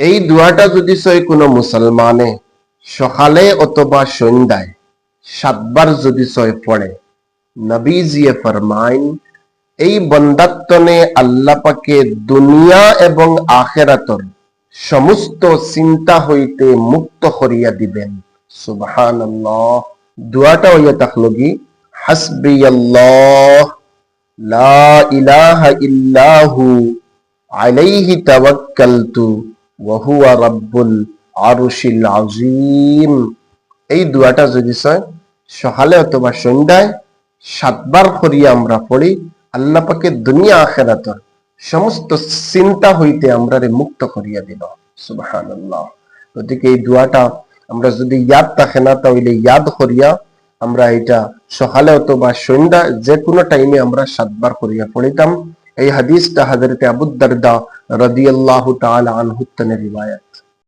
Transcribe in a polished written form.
এই দোয়াটা যদি সই কোনো মুসলমানে সকালে অথবা সন্ধ্যায় 7 বার যদি সয় পড়ে, নবীজিয়ে ফরমাইন এই বন্দাত্তনে আল্লাহ পাকে দুনিয়া এবং আখিরাতর সমস্ত চিন্তা হইতে মুক্ত করিয়া দিবেন। সুবহানাল্লাহ। দোয়াটা হইয়া থাকলগি হাসবিয়াল্লাহ লা ইলাহা ইল্লাহু আলাইহি তাওয়াক্কালতু ওয়া হুয়া রাব্বুল আরশিল আযীম। এই দোয়াটা যদি সকালে অথবা সন্ধ্যায় 7 বার করিয়া আমরা পড়ি, আল্লাহ পাকে দুনিয়া আখিরাতের সমস্ত চিন্তা হইতে আমরা মুক্ত করিয়া দিল। সুবহানাল্লাহ। গতিকে এই দোয়াটা আমরা যদি ইয়াদ থাকে না তাহলে ইয়াদ করিয়া আমরা এটা সকালে অথবা সন্ধ্যা যে কোনো টাইমে আমরা 7 বার করিয়া পড়িতাম। এই হাদিসটা হযরত আবু দারদা রাদিয়াল্লাহু তাআলা আনহু থেকে রিওয়ায়াত।